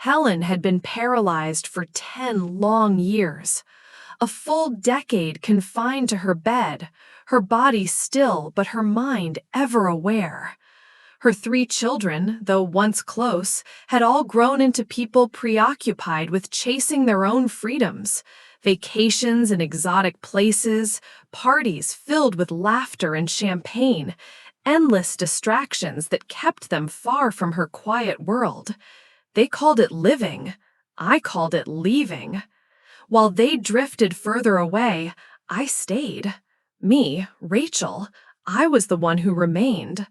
Helen had been paralyzed for 10 long years, a full decade confined to her bed, her body still but her mind ever aware. Her 3 children, though once close, had all grown into people preoccupied with chasing their own freedoms, vacations in exotic places, parties filled with laughter and champagne, endless distractions that kept them far from her quiet world. They called it living. I called it leaving. While they drifted further away, I stayed. Me, Rachel, I was the one who remained.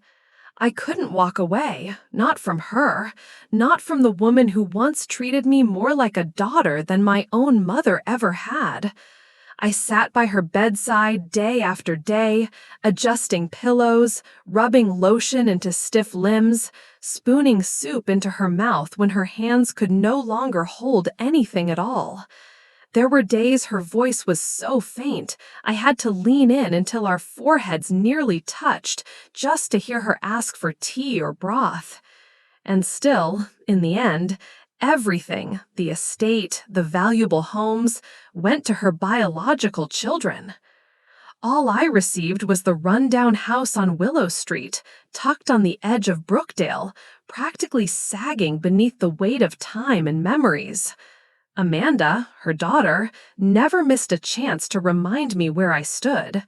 I couldn't walk away, not from her, not from the woman who once treated me more like a daughter than my own mother ever had. I sat by her bedside day after day, adjusting pillows, rubbing lotion into stiff limbs, spooning soup into her mouth when her hands could no longer hold anything at all. There were days her voice was so faint, I had to lean in until our foreheads nearly touched just to hear her ask for tea or broth. And still, in the end, everything, the estate, the valuable homes, went to her biological children. All I received was the rundown house on Willow Street, tucked on the edge of Brookdale, practically sagging beneath the weight of time and memories. Amanda, her daughter, never missed a chance to remind me where I stood.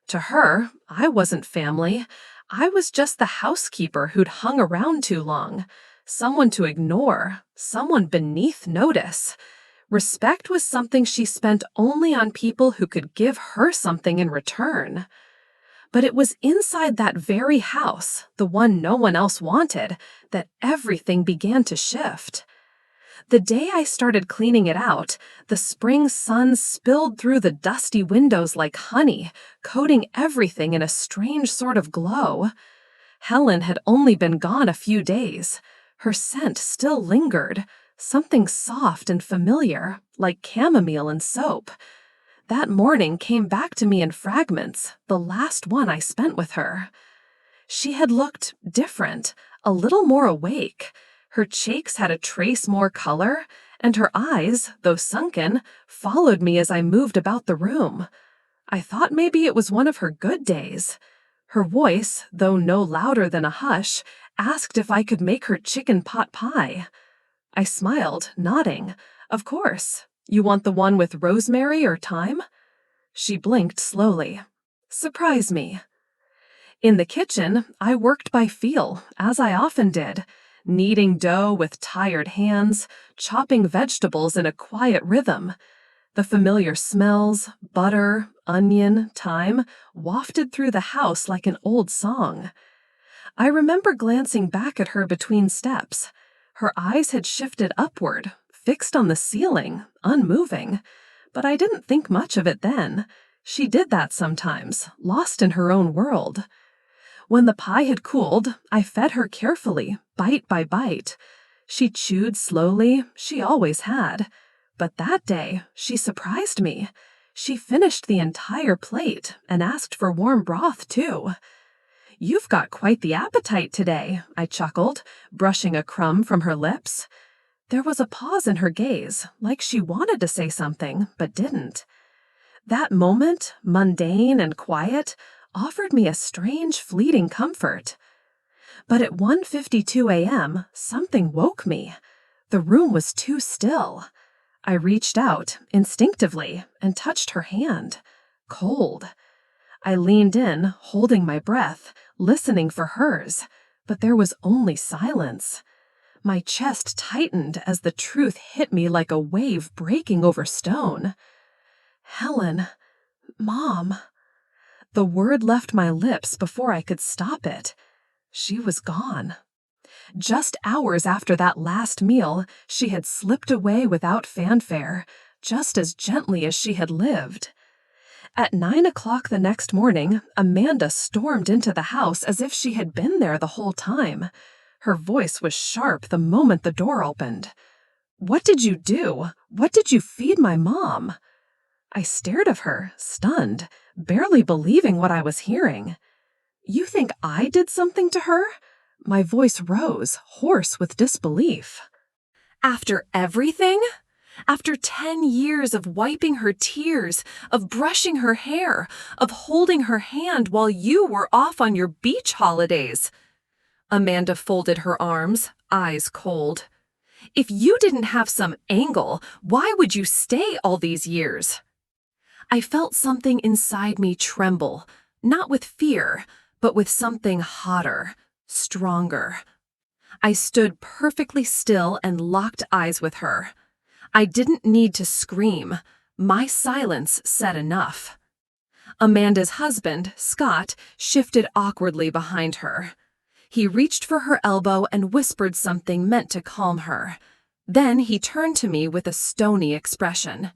To her, I wasn't family. I was just the housekeeper who'd hung around too long, someone to ignore, someone beneath notice. Respect was something she spent only on people who could give her something in return. But it was inside that very house, the one no one else wanted, that everything began to shift. The day I started cleaning it out, the spring sun spilled through the dusty windows like honey, coating everything in a strange sort of glow. Helen had only been gone a few days. Her scent still lingered, something soft and familiar, like chamomile and soap. That morning came back to me in fragments, the last one I spent with her. She had looked different, a little more awake. Her cheeks had a trace more color, and her eyes, though sunken, followed me as I moved about the room. I thought maybe it was one of her good days. Her voice, though no louder than a hush, asked if I could make her chicken pot pie. I smiled, nodding. Of course. You want the one with rosemary or thyme? She blinked slowly. Surprise me. In the kitchen, I worked by feel, as I often did, kneading dough with tired hands, chopping vegetables in a quiet rhythm. The familiar smells, butter, onion, thyme, wafted through the house like an old song. I remember glancing back at her between steps. Her eyes had shifted upward, fixed on the ceiling, unmoving. But I didn't think much of it then. She did that sometimes, lost in her own world. When the pie had cooled, I fed her carefully, bite by bite. She chewed slowly, she always had. But that day, she surprised me. She finished the entire plate and asked for warm broth, too. You've got quite the appetite today, I chuckled, brushing a crumb from her lips. There was a pause in her gaze, like she wanted to say something, but didn't. That moment, mundane and quiet, offered me a strange, fleeting comfort. But at 1:52 a.m., something woke me. The room was too still. I reached out, instinctively, and touched her hand. Cold. I leaned in, holding my breath, listening for hers, but there was only silence. My chest tightened as the truth hit me like a wave breaking over stone. Helen, Mom. The word left my lips before I could stop it. She was gone. Just hours after that last meal, she had slipped away without fanfare, just as gently as she had lived. At 9 o'clock the next morning, Amanda stormed into the house as if she had been there the whole time. Her voice was sharp the moment the door opened. "What did you do? What did you feed my mom?" I stared at her, stunned, barely believing what I was hearing. "You think I did something to her?" My voice rose, hoarse with disbelief. After everything? After 10 years of wiping her tears, of brushing her hair, of holding her hand while you were off on your beach holidays. Amanda folded her arms, eyes cold. If you didn't have some angle, why would you stay all these years? I felt something inside me tremble, not with fear, but with something hotter, stronger. I stood perfectly still and locked eyes with her. I didn't need to scream. My silence said enough. Amanda's husband, Scott, shifted awkwardly behind her. He reached for her elbow and whispered something meant to calm her. Then he turned to me with a stony expression.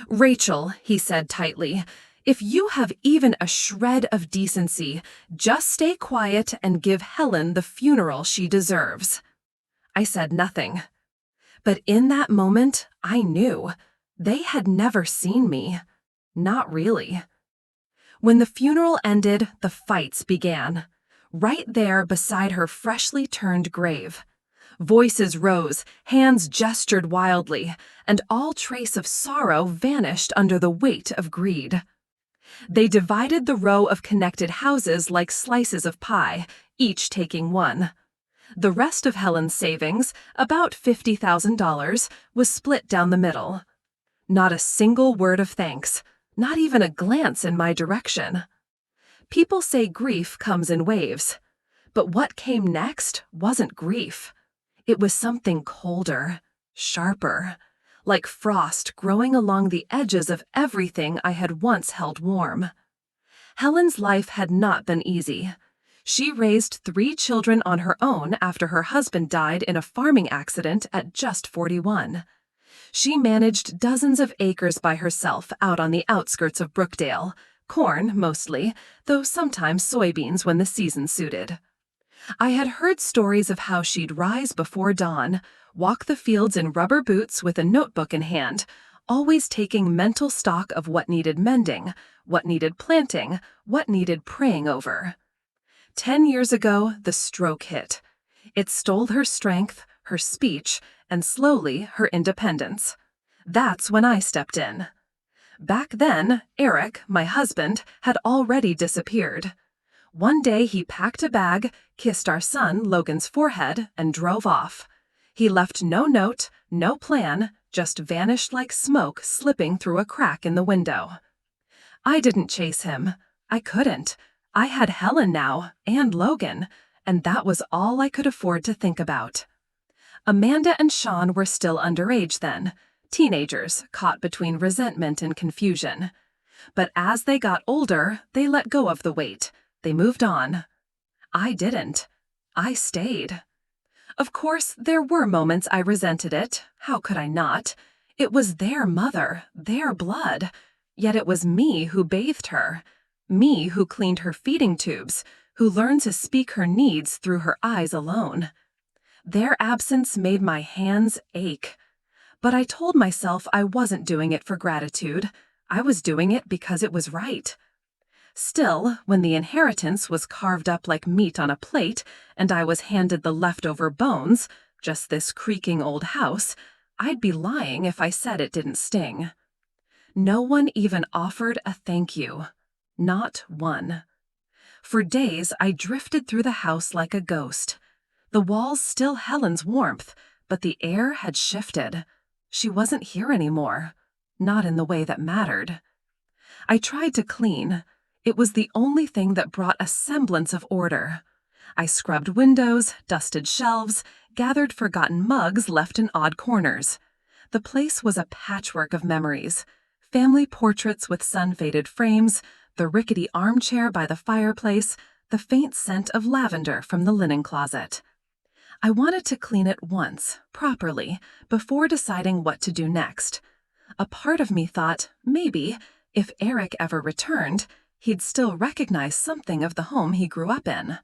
"Rachel," he said tightly, "if you have even a shred of decency, just stay quiet and give Helen the funeral she deserves." I said nothing. But in that moment, I knew. They had never seen me. Not really. When the funeral ended, the fights began. Right there beside her freshly turned grave. Voices rose, hands gestured wildly, and all trace of sorrow vanished under the weight of greed. They divided the row of connected houses like slices of pie, each taking one. The rest of Helen's savings, about $50,000, was split down the middle. Not a single word of thanks, not even a glance in my direction. People say grief comes in waves, but what came next wasn't grief. It was something colder, sharper, like frost growing along the edges of everything I had once held warm. Helen's life had not been easy. She raised 3 children on her own after her husband died in a farming accident at just 41. She managed dozens of acres by herself out on the outskirts of Brookdale, corn mostly, though sometimes soybeans when the season suited. I had heard stories of how she'd rise before dawn, walk the fields in rubber boots with a notebook in hand, always taking mental stock of what needed mending, what needed planting, what needed praying over. 10 years ago, the stroke hit. It stole her strength, her speech, and slowly her independence. That's when I stepped in. Back then, Eric, my husband, had already disappeared. One day he packed a bag, kissed our son, Logan's forehead, and drove off. He left no note, no plan, just vanished like smoke slipping through a crack in the window. I didn't chase him. I couldn't. I had Helen now, and Logan, and that was all I could afford to think about. Amanda and Sean were still underage then, teenagers caught between resentment and confusion. But as they got older, they let go of the weight. They moved on. I didn't. I stayed. Of course, there were moments I resented it. How could I not? It was their mother, their blood. Yet it was me who bathed her. Me who cleaned her feeding tubes, who learned to speak her needs through her eyes alone. Their absence made my hands ache. But I told myself I wasn't doing it for gratitude. I was doing it because it was right. Still, when the inheritance was carved up like meat on a plate, and I was handed the leftover bones, just this creaking old house, I'd be lying if I said it didn't sting. No one even offered a thank you. Not one. For days, I drifted through the house like a ghost. The walls still Helen's warmth, but the air had shifted. She wasn't here anymore. Not in the way that mattered. I tried to clean. It was the only thing that brought a semblance of order. I scrubbed windows, dusted shelves, gathered forgotten mugs left in odd corners. The place was a patchwork of memories. Family portraits with sun-faded frames, the rickety armchair by the fireplace, the faint scent of lavender from the linen closet. I wanted to clean it once, properly, before deciding what to do next. A part of me thought, maybe, if Eric ever returned, he'd still recognize something of the home he grew up in.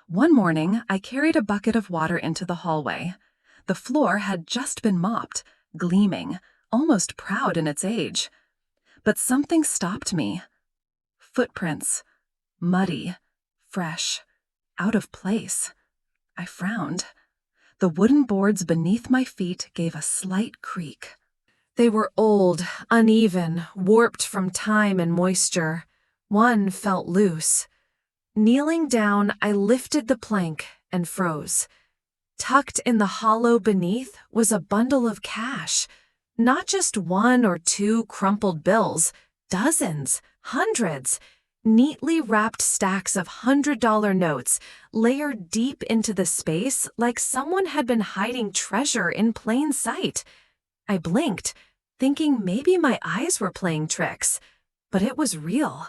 One morning, I carried a bucket of water into the hallway. The floor had just been mopped, gleaming, almost proud in its age. But something stopped me. Footprints. Muddy. Fresh. Out of place. I frowned. The wooden boards beneath my feet gave a slight creak. They were old, uneven, warped from time and moisture. One felt loose. Kneeling down, I lifted the plank and froze. Tucked in the hollow beneath was a bundle of cash. Not just one or two crumpled bills, dozens, hundreds. Neatly wrapped stacks of $100 notes layered deep into the space like someone had been hiding treasure in plain sight. I blinked, thinking maybe my eyes were playing tricks, but it was real.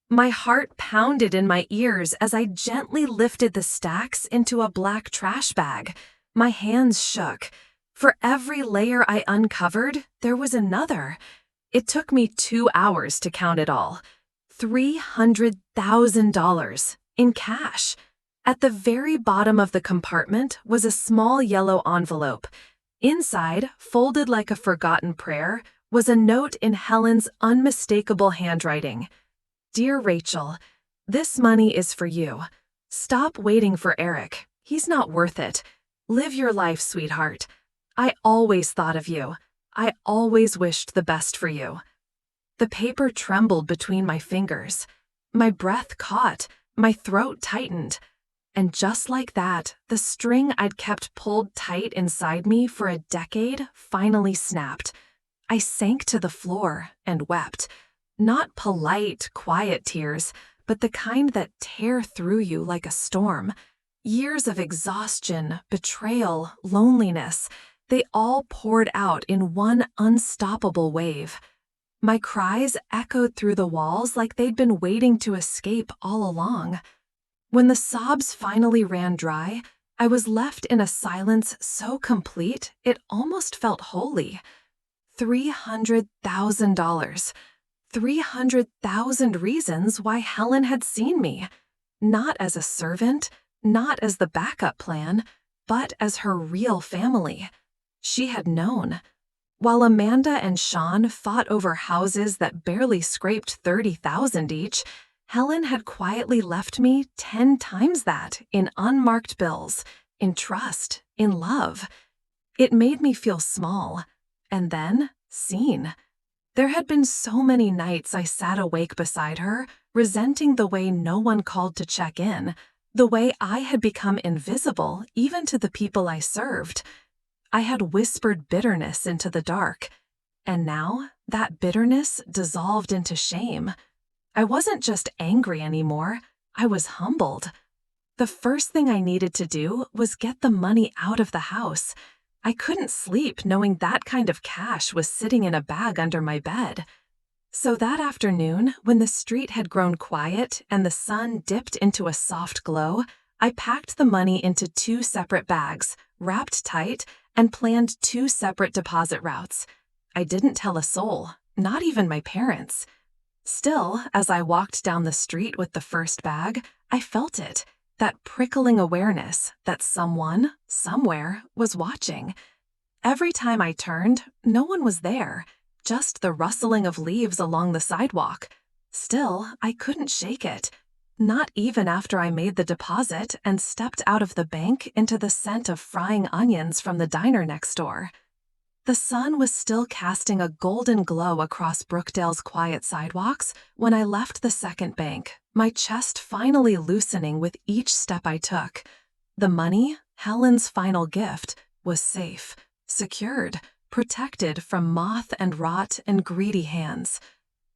My heart pounded in my ears as I gently lifted the stacks into a black trash bag. My hands shook. For every layer I uncovered, there was another. It took me 2 hours to count it all. $300,000 in cash. At the very bottom of the compartment was a small yellow envelope. Inside, folded like a forgotten prayer, was a note in Helen's unmistakable handwriting. Dear Rachel, this money is for you. Stop waiting for Eric. He's not worth it. Live your life, sweetheart. I always thought of you. I always wished the best for you. The paper trembled between my fingers. My breath caught. My throat tightened. And just like that, the string I'd kept pulled tight inside me for a decade finally snapped. I sank to the floor and wept. Not polite, quiet tears, but the kind that tear through you like a storm. Years of exhaustion, betrayal, loneliness, they all poured out in one unstoppable wave. My cries echoed through the walls like they'd been waiting to escape all along. When the sobs finally ran dry, I was left in a silence so complete it almost felt holy. $300,000. 300,000 reasons why Helen had seen me. Not as a servant, not as the backup plan, but as her real family. She had known. While Amanda and Sean fought over houses that barely scraped $30,000 each, Helen had quietly left me 10 times that in unmarked bills, in trust, in love. It made me feel small, and then seen. There had been so many nights I sat awake beside her, resenting the way no one called to check in, the way I had become invisible even to the people I served. I had whispered bitterness into the dark, and now that bitterness dissolved into shame. I wasn't just angry anymore, I was humbled. The first thing I needed to do was get the money out of the house. I couldn't sleep knowing that kind of cash was sitting in a bag under my bed. So that afternoon, when the street had grown quiet and the sun dipped into a soft glow, I packed the money into 2 separate bags, wrapped tight, and planned 2 separate deposit routes. I didn't tell a soul, not even my parents. Still, as I walked down the street with the first bag, I felt it, that prickling awareness that someone, somewhere, was watching. Every time I turned, no one was there, just the rustling of leaves along the sidewalk. Still, I couldn't shake it, not even after I made the deposit and stepped out of the bank into the scent of frying onions from the diner next door. The sun was still casting a golden glow across Brookdale's quiet sidewalks when I left the second bank, my chest finally loosening with each step I took. The money, Helen's final gift, was safe, secured, protected from moth and rot and greedy hands.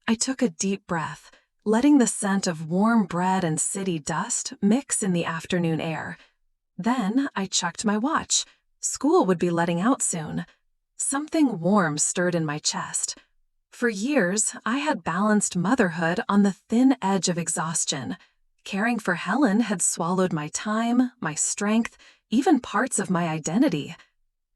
I took a deep breath, letting the scent of warm bread and city dust mix in the afternoon air. Then I checked my watch. School would be letting out soon. Something warm stirred in my chest. For years, I had balanced motherhood on the thin edge of exhaustion. Caring for Helen had swallowed my time, my strength, even parts of my identity.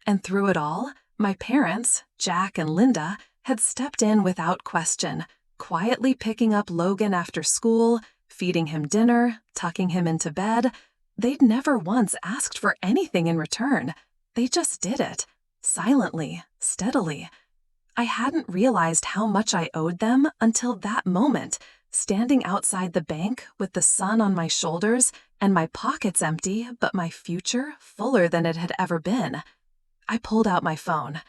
And through it all, my parents, Jack and Linda, had stepped in without question, quietly picking up Logan after school, feeding him dinner, tucking him into bed. They'd never once asked for anything in return. They just did it. Silently, steadily. I hadn't realized how much I owed them until that moment, standing outside the bank with the sun on my shoulders and my pockets empty, but my future fuller than it had ever been. I pulled out my phone.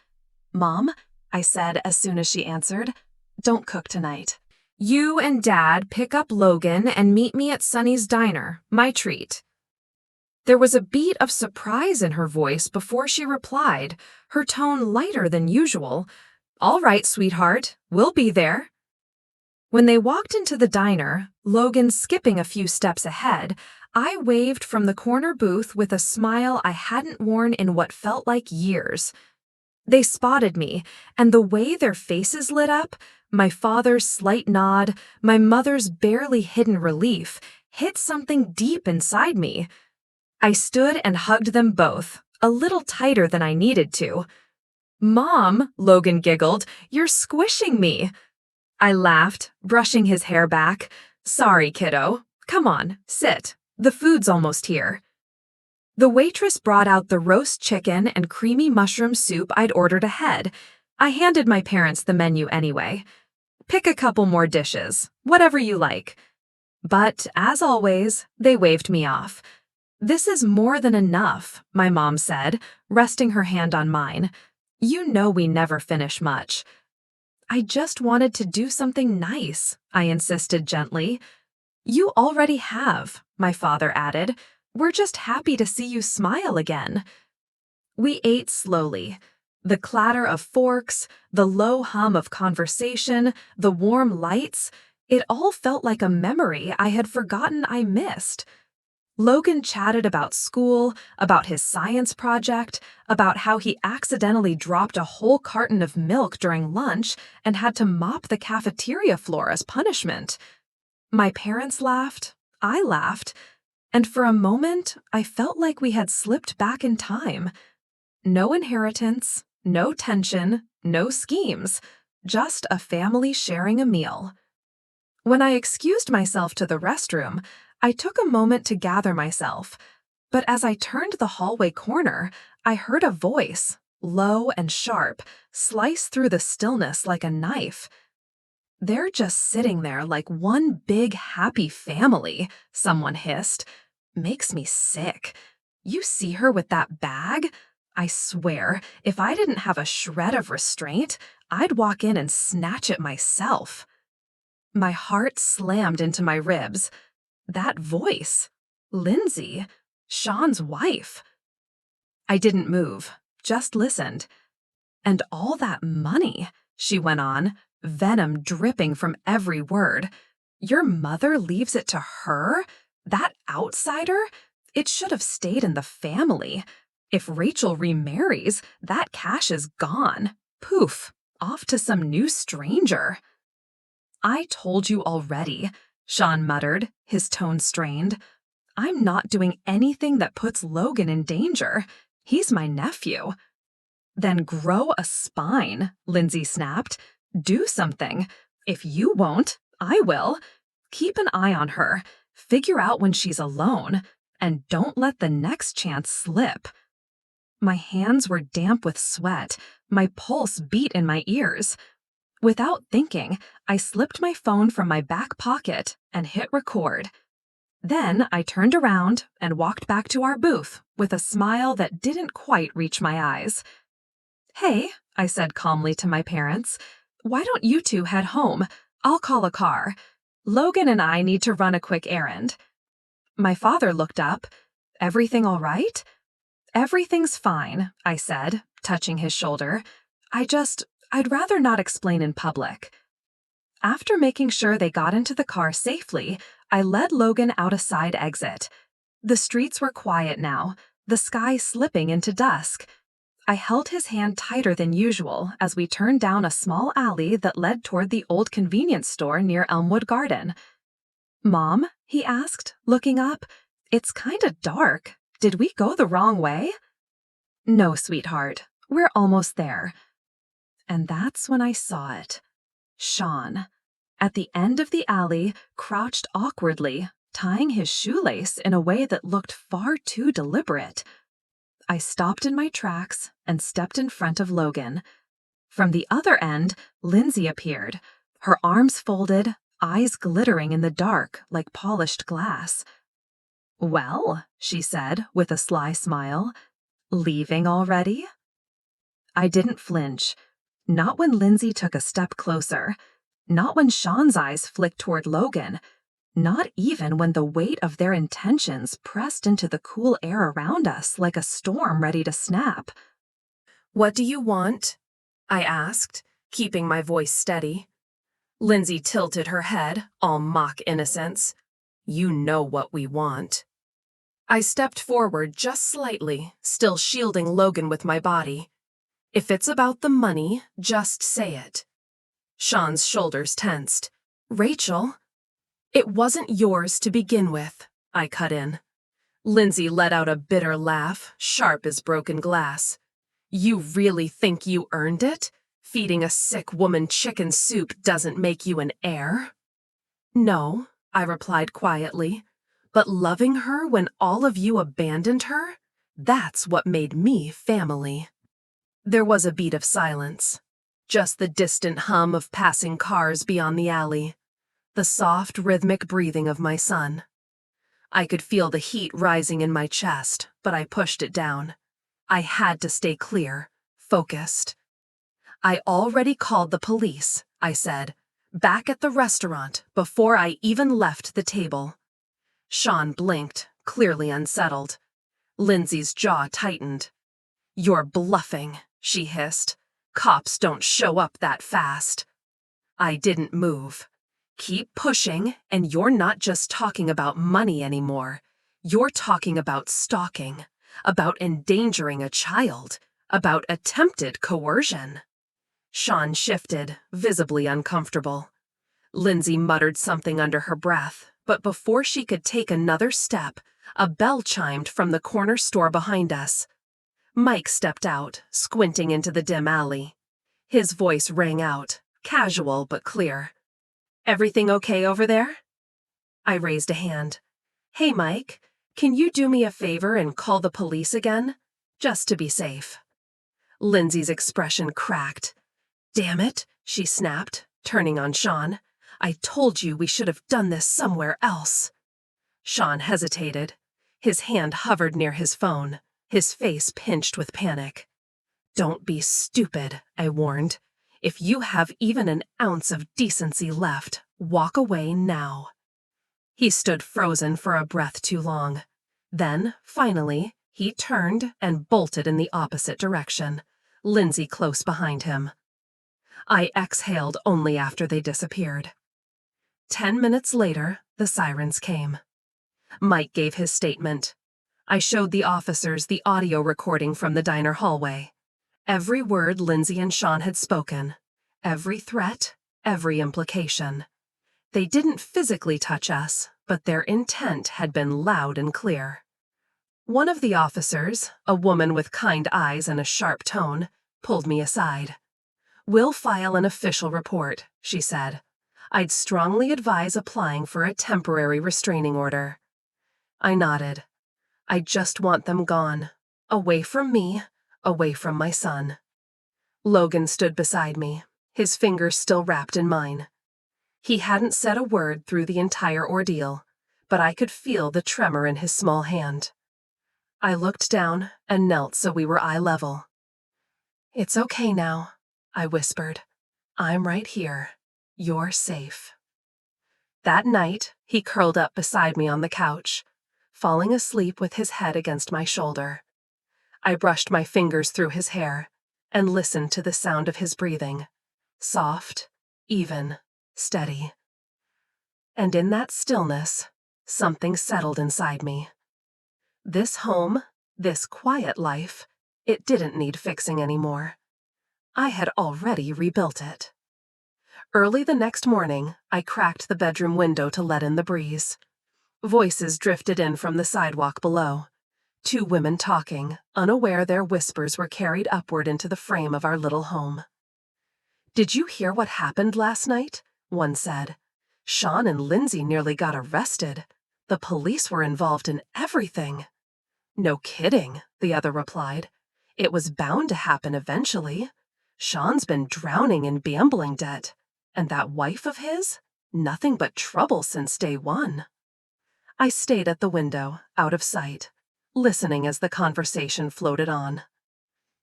"Mom," I said as soon as she answered, "don't cook tonight. You and Dad pick up Logan and meet me at Sunny's Diner, my treat." There was a beat of surprise in her voice before she replied, her tone lighter than usual. "All right, sweetheart, we'll be there." When they walked into the diner, Logan skipping a few steps ahead, I waved from the corner booth with a smile I hadn't worn in what felt like years. They spotted me, and the way their faces lit up, my father's slight nod, my mother's barely hidden relief, hit something deep inside me. I stood and hugged them both, a little tighter than I needed to. "Mom," Logan giggled, "you're squishing me." I laughed, brushing his hair back. "Sorry, kiddo. Come on, sit. The food's almost here." The waitress brought out the roast chicken and creamy mushroom soup I'd ordered ahead. I handed my parents the menu anyway. "Pick a couple more dishes, whatever you like." But, as always, they waved me off. "This is more than enough," my mom said, resting her hand on mine. "You know we never finish much." "I just wanted to do something nice," I insisted gently. "You already have," my father added. "We're just happy to see you smile again." We ate slowly. The clatter of forks, the low hum of conversation, the warm lights, it all felt like a memory I had forgotten I missed. Logan chatted about school, about his science project, about how he accidentally dropped a whole carton of milk during lunch and had to mop the cafeteria floor as punishment. My parents laughed, I laughed, and for a moment I felt like we had slipped back in time. No inheritance, no tension, no schemes, just a family sharing a meal. When I excused myself to the restroom, I took a moment to gather myself, but as I turned the hallway corner, I heard a voice, low and sharp, slice through the stillness like a knife. "They're just sitting there like one big happy family," someone hissed. "Makes me sick. You see her with that bag? I swear, if I didn't have a shred of restraint, I'd walk in and snatch it myself." My heart slammed into my ribs. That voice. Lindsey. Sean's wife. I didn't move, just listened. "And all that money," she went on, venom dripping from every word. "Your mother leaves it to her? That outsider? It should have stayed in the family. If Rachel remarries, that cash is gone. Poof, off to some new stranger." "I told you already," Sean muttered, his tone strained. "I'm not doing anything that puts Logan in danger. He's my nephew." "Then grow a spine," Lindsey snapped. "Do something. If you won't, I will. Keep an eye on her. Figure out when she's alone. And don't let the next chance slip." My hands were damp with sweat. My pulse beat in my ears. Without thinking, I slipped my phone from my back pocket and hit record. Then I turned around and walked back to our booth with a smile that didn't quite reach my eyes. "Hey," I said calmly to my parents, "why don't you two head home? I'll call a car. Logan and I need to run a quick errand." My father looked up. "Everything all right?" "Everything's fine," I said, touching his shoulder. I'd rather not explain in public." After making sure they got into the car safely, I led Logan out a side exit. The streets were quiet now, the sky slipping into dusk. I held his hand tighter than usual as we turned down a small alley that led toward the old convenience store near Elmwood Garden. "Mom?" he asked, looking up. "It's kinda dark. Did we go the wrong way?" "No, sweetheart. We're almost there." And that's when I saw it. Sean, at the end of the alley, crouched awkwardly, tying his shoelace in a way that looked far too deliberate. I stopped in my tracks and stepped in front of Logan. From the other end, Lindsey appeared, her arms folded, eyes glittering in the dark like polished glass. "Well," she said with a sly smile, "leaving already?" I didn't flinch. Not when Lindsey took a step closer. Not when Sean's eyes flicked toward Logan. Not even when the weight of their intentions pressed into the cool air around us like a storm ready to snap. "What do you want?" I asked, keeping my voice steady. Lindsey tilted her head, all mock innocence. "You know what we want." I stepped forward just slightly, still shielding Logan with my body. "If it's about the money, just say it." Sean's shoulders tensed. "Rachel?" "It wasn't yours to begin with," I cut in. Lindsey let out a bitter laugh, sharp as broken glass. "You really think you earned it? Feeding a sick woman chicken soup doesn't make you an heir?" "No," I replied quietly, "but loving her when all of you abandoned her, that's what made me family." There was a beat of silence, just the distant hum of passing cars beyond the alley, the soft, rhythmic breathing of my son. I could feel the heat rising in my chest, but I pushed it down. I had to stay clear, focused. "I already called the police," I said, "back at the restaurant before I even left the table." Sean blinked, clearly unsettled. Lindsey's jaw tightened. "You're bluffing," she hissed. "Cops don't show up that fast." I didn't move. "Keep pushing, and you're not just talking about money anymore. You're talking about stalking, about endangering a child, about attempted coercion." Sean shifted, visibly uncomfortable. Lindsey muttered something under her breath, but before she could take another step, a bell chimed from the corner store behind us. Mike stepped out, squinting into the dim alley. His voice rang out, casual but clear. "Everything okay over there?" I raised a hand. "Hey, Mike, can you do me a favor and call the police again? Just to be safe." Lindsey's expression cracked. "Damn it," she snapped, turning on Sean. "I told you we should have done this somewhere else." Sean hesitated. His hand hovered near his phone, his face pinched with panic. "Don't be stupid," I warned. "If you have even an ounce of decency left, walk away now." He stood frozen for a breath too long. Then, finally, he turned and bolted in the opposite direction, Lindsey close behind him. I exhaled only after they disappeared. 10 minutes later, the sirens came. Mike gave his statement. I showed the officers the audio recording from the diner hallway. Every word Lindsey and Sean had spoken. Every threat, every implication. They didn't physically touch us, but their intent had been loud and clear. One of the officers, a woman with kind eyes and a sharp tone, pulled me aside. "We'll file an official report," she said. "I'd strongly advise applying for a temporary restraining order." I nodded. "I just want them gone. Away from me, away from my son." Logan stood beside me, his fingers still wrapped in mine. He hadn't said a word through the entire ordeal, but I could feel the tremor in his small hand. I looked down and knelt so we were eye level. "It's okay now," I whispered. "I'm right here. You're safe." That night, he curled up beside me on the couch, falling asleep with his head against my shoulder. I brushed my fingers through his hair and listened to the sound of his breathing, soft, even, steady. And in that stillness, something settled inside me. This home, this quiet life, it didn't need fixing anymore. I had already rebuilt it. Early the next morning, I cracked the bedroom window to let in the breeze. Voices drifted in from the sidewalk below. Two women talking, unaware their whispers were carried upward into the frame of our little home. "Did you hear what happened last night?" one said. "Sean and Lindsey nearly got arrested. The police were involved in everything." "No kidding," the other replied. "It was bound to happen eventually. Sean's been drowning in gambling debt. And that wife of his? Nothing but trouble since day one." I stayed at the window, out of sight, listening as the conversation floated on.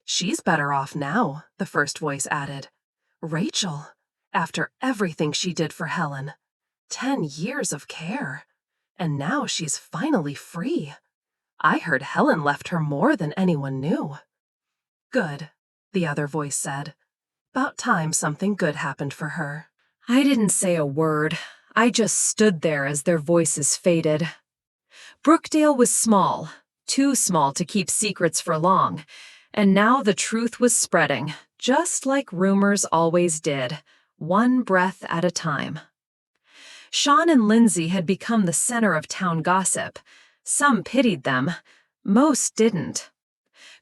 "She's better off now," the first voice added. "Rachel, after everything she did for Helen. 10 years of care. And now she's finally free. I heard Helen left her more than anyone knew." "Good," the other voice said. "About time something good happened for her." I didn't say a word. I just stood there as their voices faded. Brookdale was small, too small to keep secrets for long, and now the truth was spreading, just like rumors always did, one breath at a time. Sean and Lindsey had become the center of town gossip. Some pitied them, most didn't.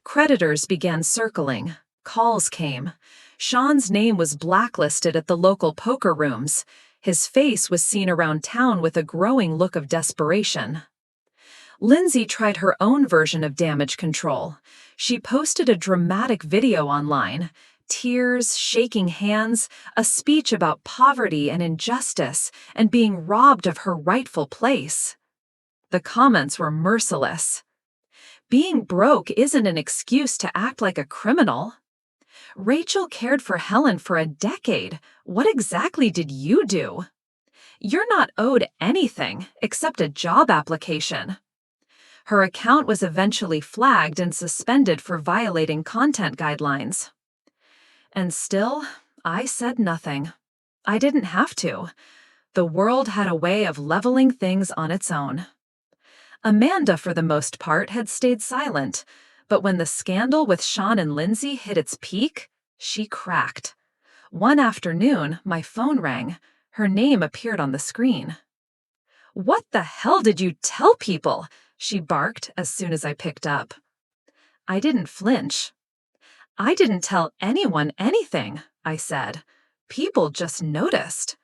Creditors began circling. Calls came. Sean's name was blacklisted at the local poker rooms. His face was seen around town with a growing look of desperation. Lindsey tried her own version of damage control. She posted a dramatic video online. Tears, shaking hands, a speech about poverty and injustice and being robbed of her rightful place. The comments were merciless. Being broke isn't an excuse to act like a criminal. Rachel cared for Helen for a decade. What exactly did you do? You're not owed anything except a job application. Her account was eventually flagged and suspended for violating content guidelines. And still, I said nothing. I didn't have to. The world had a way of leveling things on its own. Amanda, for the most part, had stayed silent, but when the scandal with Sean and Lindsey hit its peak, she cracked. One afternoon, my phone rang. Her name appeared on the screen. "What the hell did you tell people?" she barked as soon as I picked up. I didn't flinch. "I didn't tell anyone anything," I said. "People just noticed."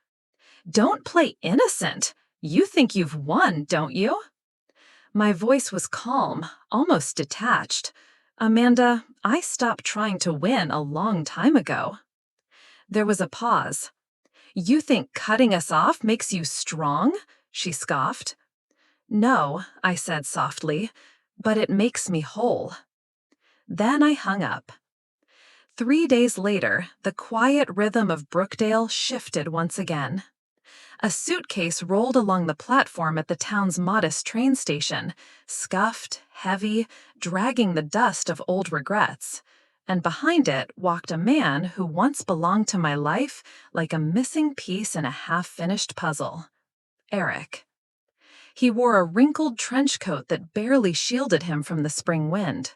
"Don't play innocent. You think you've won, don't you?" My voice was calm, almost detached. "Amanda, I stopped trying to win a long time ago." There was a pause. "You think cutting us off makes you strong?" she scoffed. "No," I said softly, "but it makes me whole." Then I hung up. 3 days later, the quiet rhythm of Brookdale shifted once again. A suitcase rolled along the platform at the town's modest train station, scuffed, heavy, dragging the dust of old regrets. And behind it walked a man who once belonged to my life like a missing piece in a half-finished puzzle. Eric. He wore a wrinkled trench coat that barely shielded him from the spring wind.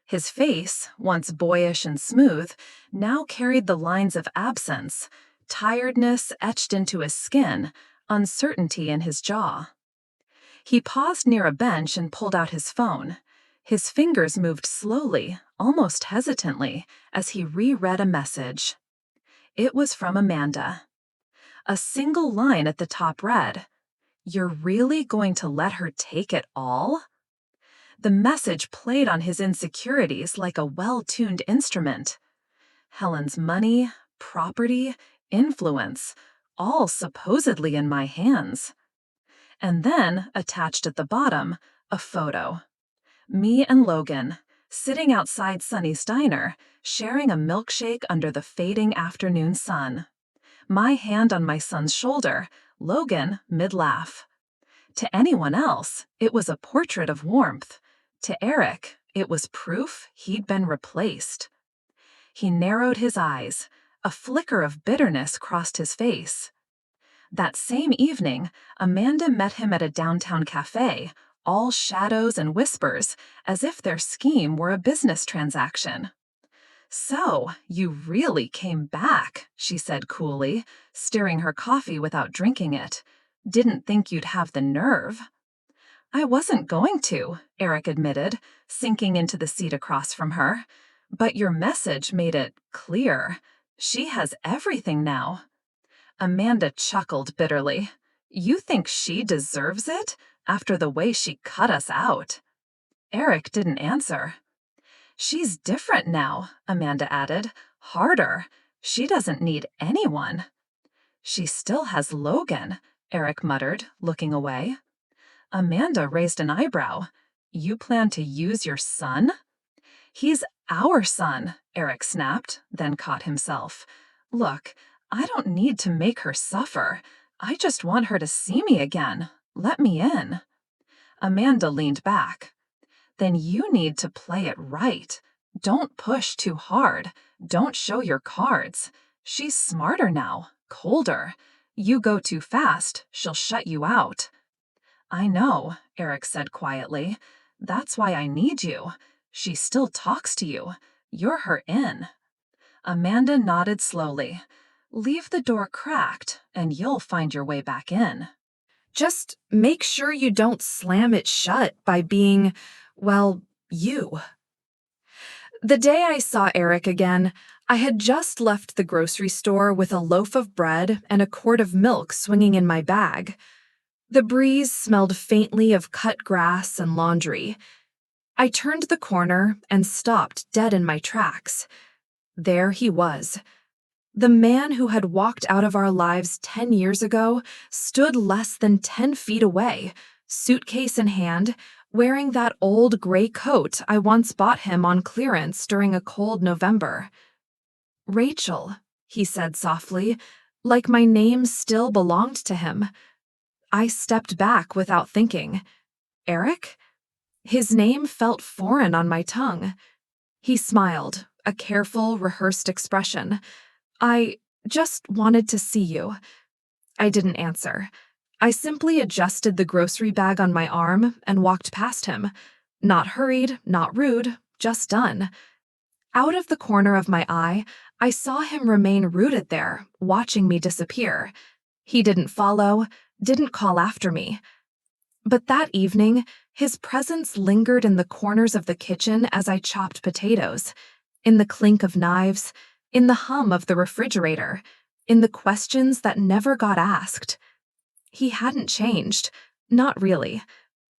His face, once boyish and smooth, now carried the lines of absence, tiredness etched into his skin, uncertainty in his jaw. He paused near a bench and pulled out his phone. His fingers moved slowly, almost hesitantly, as he reread a message. It was from Amanda. A single line at the top read, "You're really going to let her take it all?" The message played on his insecurities like a well-tuned instrument. Helen's money, property, influence, all supposedly in my hands. And then, attached at the bottom, a photo. Me and Logan, sitting outside Sunny's diner, sharing a milkshake under the fading afternoon sun. My hand on my son's shoulder, Logan mid-laugh. To anyone else, it was a portrait of warmth. To Eric, it was proof he'd been replaced. He narrowed his eyes. A flicker of bitterness crossed his face. That same evening, Amanda met him at a downtown cafe, all shadows and whispers, as if their scheme were a business transaction. "So, you really came back," she said coolly, stirring her coffee without drinking it. "Didn't think you'd have the nerve." "I wasn't going to," Eric admitted, sinking into the seat across from her. "But your message made it clear. She has everything now." Amanda chuckled bitterly. "You think she deserves it, after the way she cut us out?" Eric didn't answer. "She's different now," Amanda added. "Harder. She doesn't need anyone." "She still has Logan," Eric muttered, looking away. Amanda raised an eyebrow. You plan to use your son? He's our son, Eric snapped, then caught himself. Look, I don't need to make her suffer. I just want her to see me again. Let me in. Amanda leaned back. Then you need to play it right. Don't push too hard. Don't show your cards. She's smarter now, colder. You go too fast, she'll shut you out. I know, Eric said quietly. That's why I need you. She still talks to you. You're her in. Amanda nodded slowly. Leave the door cracked, and you'll find your way back in. Just make sure you don't slam it shut by being, well, you. The day I saw Eric again, I had just left the grocery store with a loaf of bread and a quart of milk swinging in my bag. The breeze smelled faintly of cut grass and laundry. I turned the corner and stopped dead in my tracks. There he was. The man who had walked out of our lives 10 years ago stood less than 10 feet away, suitcase in hand, wearing that old gray coat I once bought him on clearance during a cold November. Rachel, he said softly, like my name still belonged to him. I stepped back without thinking. Eric? His name felt foreign on my tongue. He smiled, a careful, rehearsed expression. I just wanted to see you. I didn't answer. I simply adjusted the grocery bag on my arm and walked past him. Not hurried, not rude, just done. Out of the corner of my eye, I saw him remain rooted there, watching me disappear. He didn't follow, didn't call after me. But that evening, his presence lingered in the corners of the kitchen as I chopped potatoes, in the clink of knives, in the hum of the refrigerator, in the questions that never got asked. He hadn't changed, not really.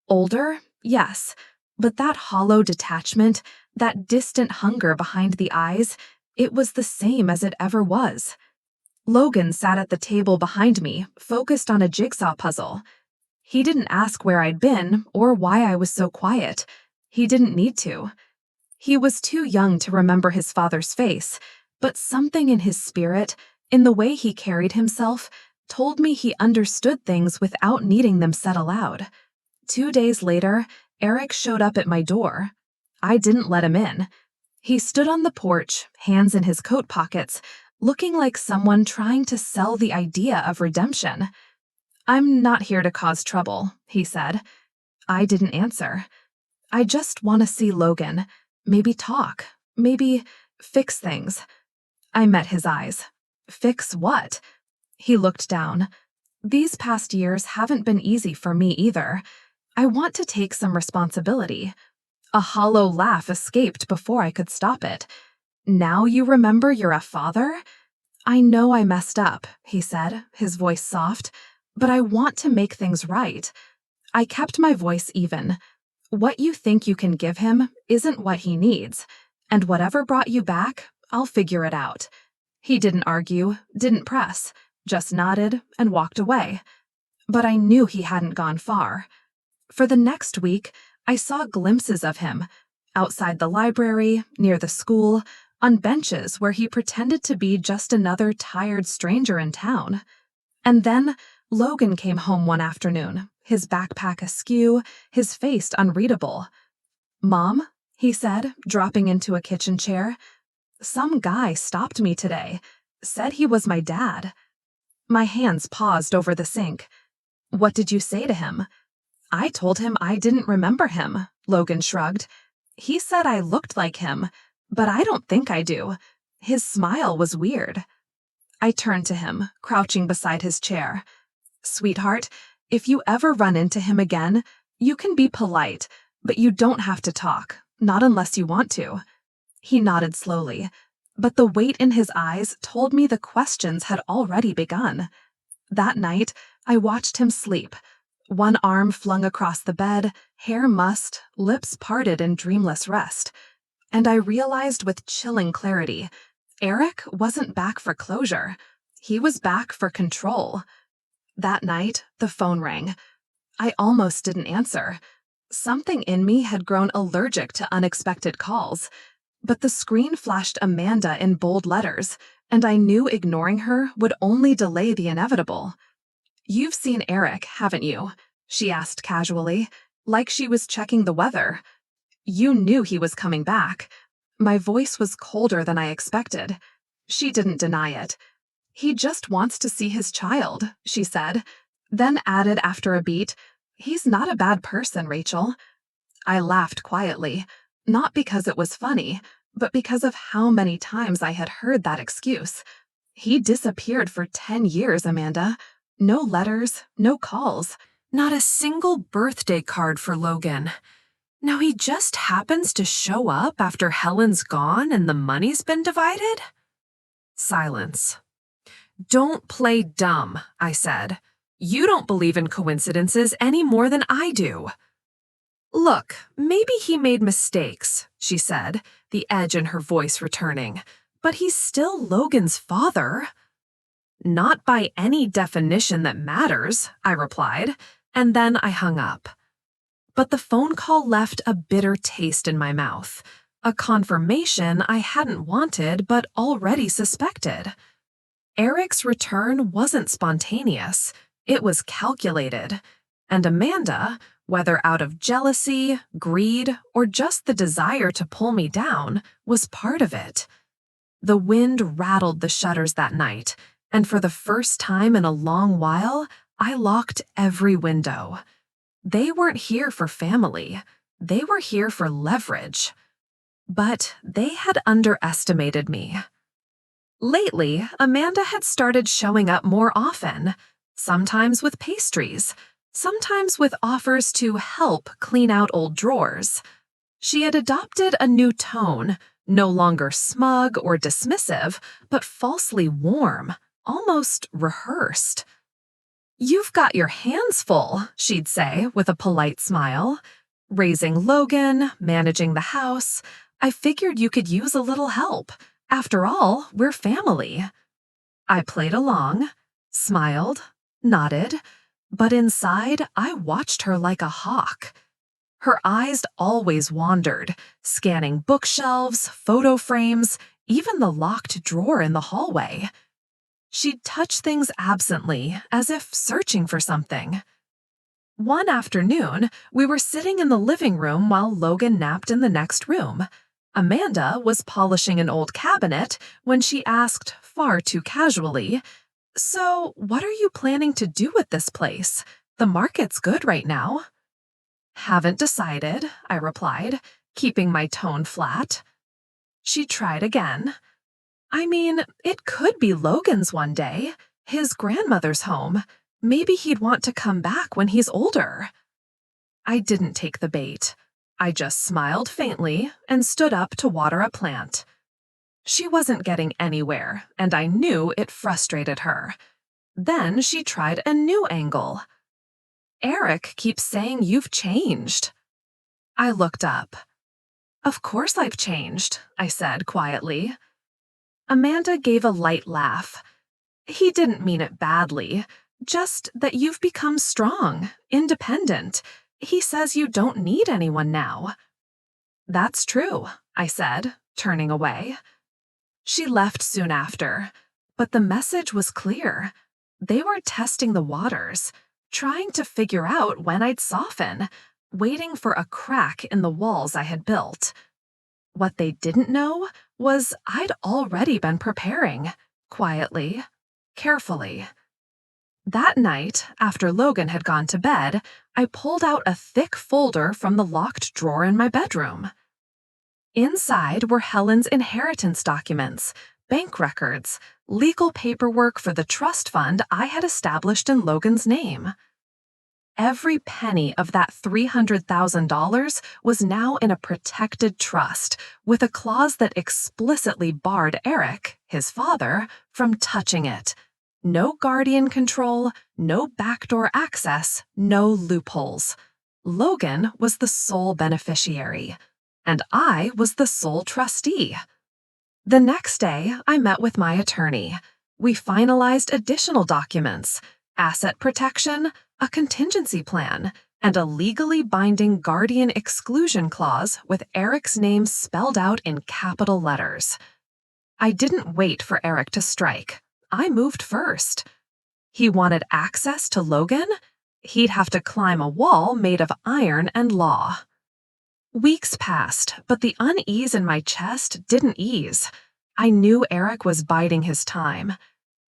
Older, yes, but that hollow detachment, that distant hunger behind the eyes, it was the same as it ever was. Logan sat at the table behind me, focused on a jigsaw puzzle. He didn't ask where I'd been or why I was so quiet. He didn't need to. He was too young to remember his father's face, but something in his spirit, in the way he carried himself, told me he understood things without needing them said aloud. 2 days later, Eric showed up at my door. I didn't let him in. He stood on the porch, hands in his coat pockets, looking like someone trying to sell the idea of redemption. I'm not here to cause trouble, he said. I didn't answer. I just want to see Logan. Maybe talk. Maybe fix things. I met his eyes. Fix what? He looked down. These past years haven't been easy for me either. I want to take some responsibility. A hollow laugh escaped before I could stop it. Now you remember you're a father? I know I messed up, he said, his voice soft, but I want to make things right. I kept my voice even. What you think you can give him isn't what he needs, and whatever brought you back, I'll figure it out. He didn't argue, didn't press, just nodded and walked away. But I knew he hadn't gone far. For the next week, I saw glimpses of him, outside the library, near the school, on benches where he pretended to be just another tired stranger in town. And then Logan came home one afternoon, his backpack askew, his face unreadable. "Mom," he said, dropping into a kitchen chair, "some guy stopped me today, said he was my dad." My hands paused over the sink. "What did you say to him?" "I told him I didn't remember him," Logan shrugged. "He said I looked like him, but I don't think I do. His smile was weird." I turned to him, crouching beside his chair. "Sweetheart, if you ever run into him again, you can be polite, but you don't have to talk, not unless you want to." He nodded slowly, but the weight in his eyes told me the questions had already begun. That night, I watched him sleep, one arm flung across the bed, hair mussed, lips parted in dreamless rest. And I realized with chilling clarity, Eric wasn't back for closure. He was back for control. That night, the phone rang. I almost didn't answer. Something in me had grown allergic to unexpected calls, but the screen flashed Amanda in bold letters, and I knew ignoring her would only delay the inevitable. "You've seen Eric, haven't you?" she asked casually, like she was checking the weather. "You knew he was coming back." My voice was colder than I expected. She didn't deny it. "He just wants to see his child," she said, then added after a beat, "He's not a bad person, Rachel." I laughed quietly, not because it was funny, but because of how many times I had heard that excuse. He disappeared for 10 years, Amanda. No letters, no calls. Not a single birthday card for Logan. Now he just happens to show up after Helen's gone and the money's been divided? Silence. "Don't play dumb," I said. "You don't believe in coincidences any more than I do." "Look, maybe he made mistakes," she said, the edge in her voice returning, "but he's still Logan's father." "Not by any definition that matters," I replied, and then I hung up. But the phone call left a bitter taste in my mouth, a confirmation I hadn't wanted but already suspected. Eric's return wasn't spontaneous, it was calculated, and Amanda, whether out of jealousy, greed, or just the desire to pull me down, was part of it. The wind rattled the shutters that night, and for the first time in a long while, I locked every window. They weren't here for family, they were here for leverage. But they had underestimated me. Lately, Amanda had started showing up more often, sometimes with pastries, sometimes with offers to help clean out old drawers. She had adopted a new tone, no longer smug or dismissive, but falsely warm, almost rehearsed. "You've got your hands full," she'd say with a polite smile. "Raising Logan, managing the house. I figured you could use a little help. After all, we're family." I played along, smiled, nodded, but inside I watched her like a hawk. Her eyes always wandered, scanning bookshelves, photo frames, even the locked drawer in the hallway. She'd touch things absently, as if searching for something. One afternoon, we were sitting in the living room while Logan napped in the next room. Amanda was polishing an old cabinet when she asked, far too casually, "So, what are you planning to do with this place? The market's good right now." "Haven't decided," I replied, keeping my tone flat. She tried again. "I mean, it could be Logan's one day, his grandmother's home. Maybe he'd want to come back when he's older." I didn't take the bait. I just smiled faintly and stood up to water a plant. She wasn't getting anywhere, and I knew it frustrated her. Then she tried a new angle. "Eric keeps saying you've changed." I looked up. "Of course I've changed," I said quietly. Amanda gave a light laugh. "He didn't mean it badly, just that you've become strong, independent. He says you don't need anyone now." "That's true," I said, turning away. She left soon after, but the message was clear. They were testing the waters, trying to figure out when I'd soften, waiting for a crack in the walls I had built. What they didn't know was I'd already been preparing, quietly, carefully. That night, after Logan had gone to bed, I pulled out a thick folder from the locked drawer in my bedroom. Inside were Helen's inheritance documents, bank records, legal paperwork for the trust fund I had established in Logan's name. Every penny of that $300,000 was now in a protected trust, with a clause that explicitly barred Eric, his father, from touching it. No guardian control, no backdoor access, no loopholes. Logan was the sole beneficiary, and I was the sole trustee. The next day, I met with my attorney. We finalized additional documents, asset protection, a contingency plan, and a legally binding guardian exclusion clause with Eric's name spelled out in capital letters. I didn't wait for Eric to strike. I moved first. He wanted access to Logan? He'd have to climb a wall made of iron and law. Weeks passed, but the unease in my chest didn't ease. I knew Eric was biding his time.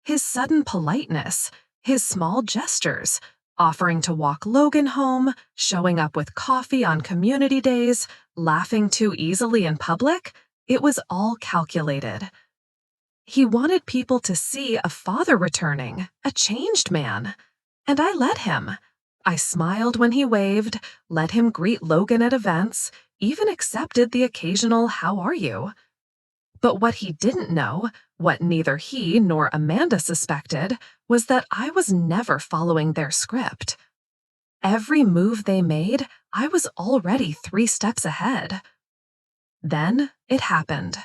His sudden politeness, his small gestures, offering to walk Logan home, showing up with coffee on community days, laughing too easily in public, it was all calculated. He wanted people to see a father returning, a changed man. And I let him. I smiled when he waved, let him greet Logan at events, even accepted the occasional "how are you?" But what he didn't know, what neither he nor Amanda suspected, was that I was never following their script. Every move they made, I was already 3 steps ahead. Then it happened.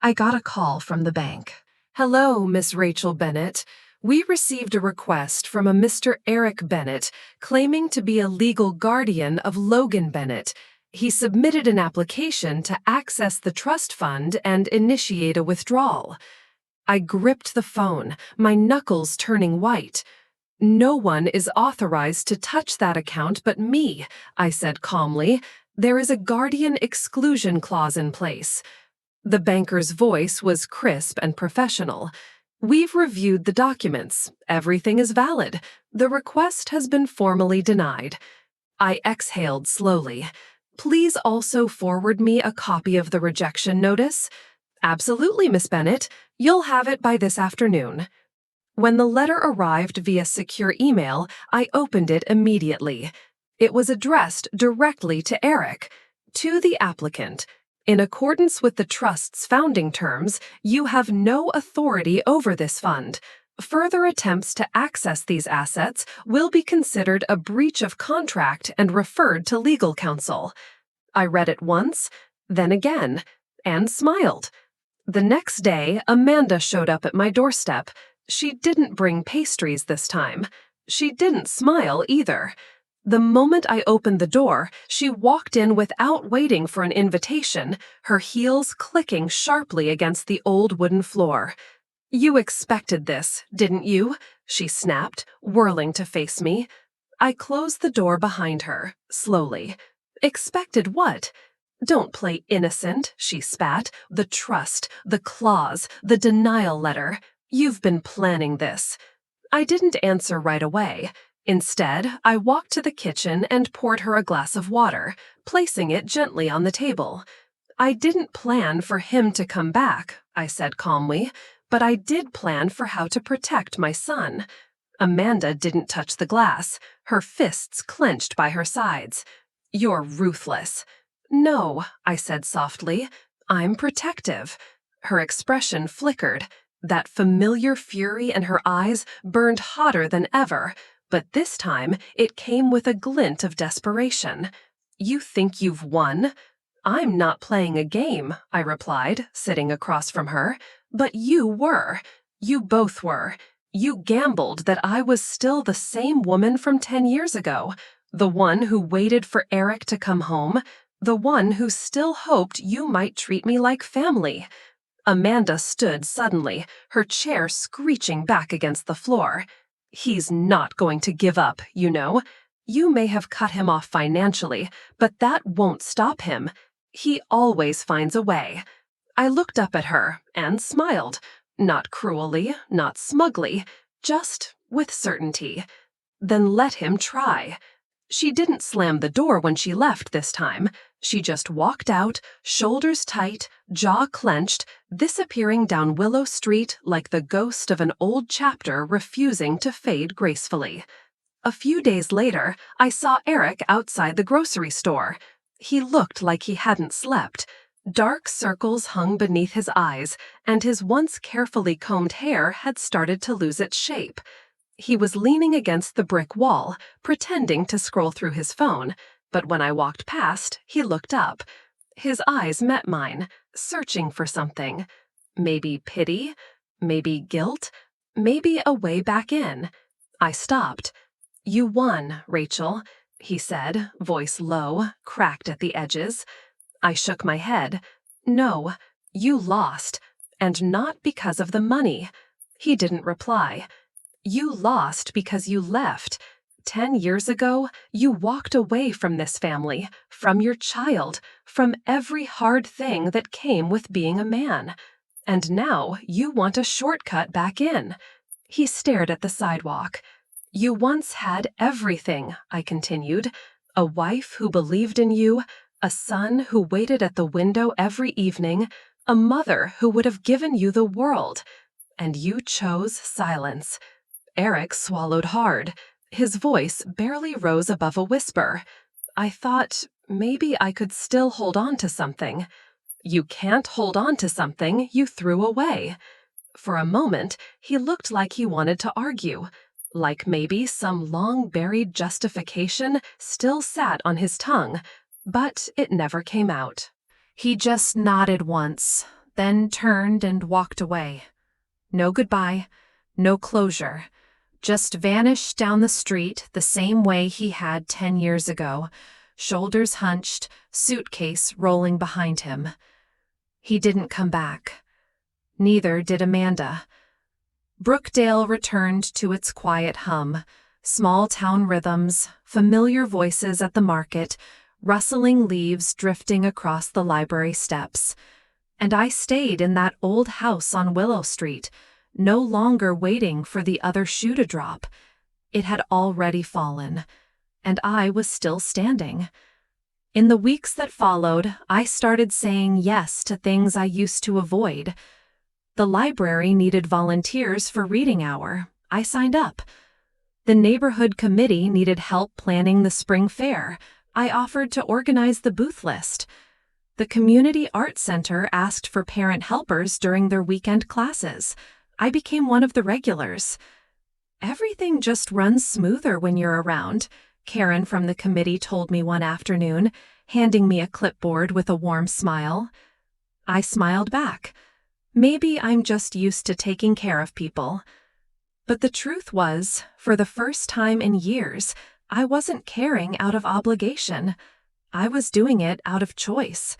I got a call from the bank. Hello, Miss Rachel Bennett. We received a request from a Mr. Eric Bennett claiming to be a legal guardian of Logan Bennett. He submitted an application to access the trust fund and initiate a withdrawal. I gripped the phone, my knuckles turning white. No one is authorized to touch that account but me, I said calmly. There is a guardian exclusion clause in place. The banker's voice was crisp and professional. We've reviewed the documents. Everything is valid. The request has been formally denied. I exhaled slowly. Please also forward me a copy of the rejection notice. Absolutely, Miss Bennett. You'll have it by this afternoon. When the letter arrived via secure email, I opened it immediately. It was addressed directly to Eric, to the applicant. In accordance with the trust's founding terms, you have no authority over this fund. Further attempts to access these assets will be considered a breach of contract and referred to legal counsel. I read it once, then again, and smiled. The next day, Amanda showed up at my doorstep. She didn't bring pastries this time. She didn't smile either. The moment I opened the door, she walked in without waiting for an invitation, her heels clicking sharply against the old wooden floor. You expected this, didn't you? She snapped, whirling to face me. I closed the door behind her, slowly. Expected what? Don't play innocent, she spat. The trust, the clause, the denial letter. You've been planning this. I didn't answer right away. Instead, I walked to the kitchen and poured her a glass of water, placing it gently on the table. I didn't plan for him to come back, I said calmly, but I did plan for how to protect my son. Amanda didn't touch the glass, her fists clenched by her sides. You're ruthless. No, I said softly. I'm protective. Her expression flickered. That familiar fury in her eyes burned hotter than ever. But this time, it came with a glint of desperation. You think you've won? I'm not playing a game, I replied, sitting across from her. But you were. You both were. You gambled that I was still the same woman from 10 years ago, the one who waited for Eric to come home, the one who still hoped you might treat me like family. Amanda stood suddenly, her chair screeching back against the floor. He's not going to give up, you know. You may have cut him off financially, but that won't stop him. He always finds a way. I looked up at her and smiled, not cruelly, not smugly, just with certainty. Then let him try. She didn't slam the door when she left this time. She just walked out, shoulders tight, jaw clenched, disappearing down Willow Street like the ghost of an old chapter refusing to fade gracefully. A few days later, I saw Eric outside the grocery store. He looked like he hadn't slept. Dark circles hung beneath his eyes, and his once carefully combed hair had started to lose its shape. He was leaning against the brick wall, pretending to scroll through his phone, but when I walked past, he looked up. His eyes met mine, searching for something. Maybe pity, maybe guilt, maybe a way back in. I stopped. "You won, Rachel," he said, voice low, cracked at the edges. I shook my head. "No, you lost, and not because of the money." He didn't reply. "You lost because you left. 10 years ago, you walked away from this family, from your child, from every hard thing that came with being a man. And now you want a shortcut back in." He stared at the sidewalk. "You once had everything," I continued. "A wife who believed in you, a son who waited at the window every evening, a mother who would have given you the world. And you chose silence." Eric swallowed hard. His voice barely rose above a whisper. I thought maybe I could still hold on to something. "You can't hold on to something you threw away." For a moment, he looked like he wanted to argue, like maybe some long-buried justification still sat on his tongue, but it never came out. He just nodded once, then turned and walked away. No goodbye, no closure. Just vanished down the street the same way he had 10 years ago, shoulders hunched, suitcase rolling behind him. He didn't come back. Neither did Amanda. Brookdale returned to its quiet hum, small-town rhythms, familiar voices at the market, rustling leaves drifting across the library steps. And I stayed in that old house on Willow Street, no longer waiting for the other shoe to drop. It had already fallen, and I was still standing. In the weeks that followed, I started saying yes to things I used to avoid. The library needed volunteers for reading hour. I signed up. The neighborhood committee needed help planning the spring fair. I offered to organize the booth list. The community art center asked for parent helpers during their weekend classes. I became one of the regulars. "Everything just runs smoother when you're around," Karen from the committee told me one afternoon, handing me a clipboard with a warm smile. I smiled back. Maybe I'm just used to taking care of people. But the truth was, for the first time in years, I wasn't caring out of obligation. I was doing it out of choice.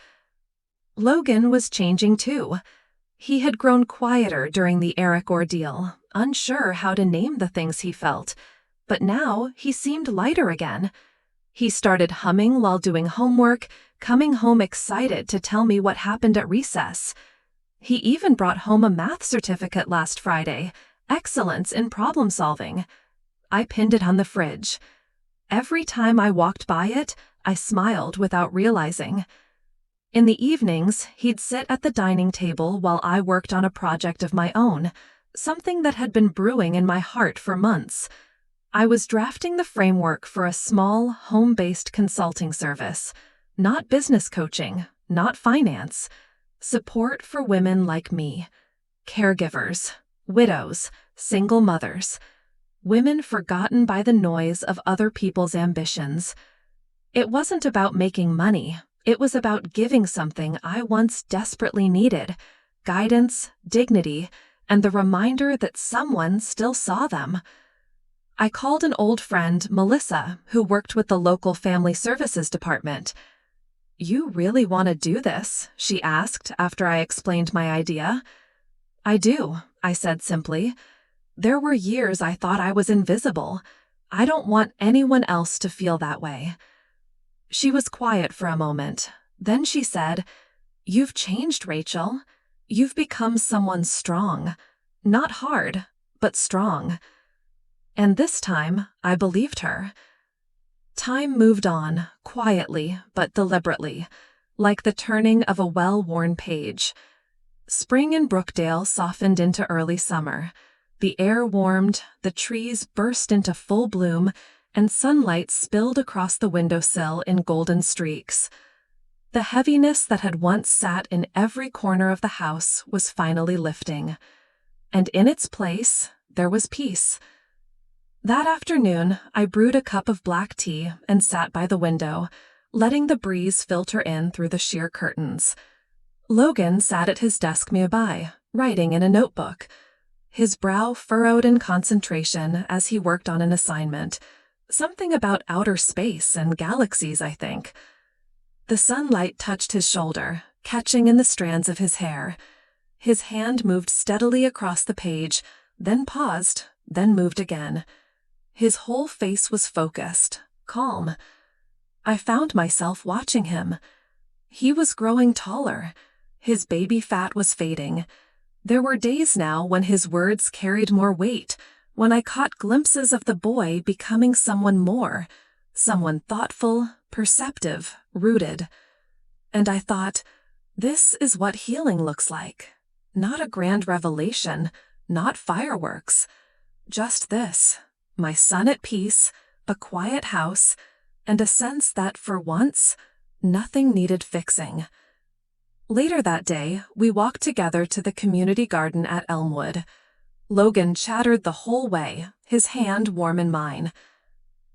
Logan was changing too. He had grown quieter during the Eric ordeal, unsure how to name the things he felt, but now he seemed lighter again. He started humming while doing homework, coming home excited to tell me what happened at recess. He even brought home a math certificate last Friday, excellence in problem solving. I pinned it on the fridge. Every time I walked by it, I smiled without realizing. In the evenings, he'd sit at the dining table while I worked on a project of my own, something that had been brewing in my heart for months. I was drafting the framework for a small, home-based consulting service. Not business coaching, not finance. Support for women like me. Caregivers, widows, single mothers. Women forgotten by the noise of other people's ambitions. It wasn't about making money. It was about giving something I once desperately needed: guidance, dignity, and the reminder that someone still saw them. I called an old friend, Melissa, who worked with the local family services department. "You really want to do this?" she asked after I explained my idea. "I do," I said simply. "There were years I thought I was invisible. I don't want anyone else to feel that way." She was quiet for a moment. Then she said, "You've changed, Rachel. You've become someone strong. Not hard, but strong." And this time, I believed her. Time moved on, quietly but deliberately, like the turning of a well-worn page. Spring in Brookdale softened into early summer. The air warmed, the trees burst into full bloom, and sunlight spilled across the windowsill in golden streaks. The heaviness that had once sat in every corner of the house was finally lifting. And in its place, there was peace. That afternoon, I brewed a cup of black tea and sat by the window, letting the breeze filter in through the sheer curtains. Logan sat at his desk nearby, writing in a notebook. His brow furrowed in concentration as he worked on an assignment. Something about outer space and galaxies, I think. The sunlight touched his shoulder, catching in the strands of his hair. His hand moved steadily across the page, then paused, then moved again. His whole face was focused, calm. I found myself watching him. He was growing taller. His baby fat was fading. There were days now when his words carried more weight, when I caught glimpses of the boy becoming someone more, someone thoughtful, perceptive, rooted. And I thought, this is what healing looks like. Not a grand revelation, not fireworks. Just this, my son at peace, a quiet house, and a sense that for once, nothing needed fixing. Later that day, we walked together to the community garden at Elmwood. Logan chattered the whole way, his hand warm in mine.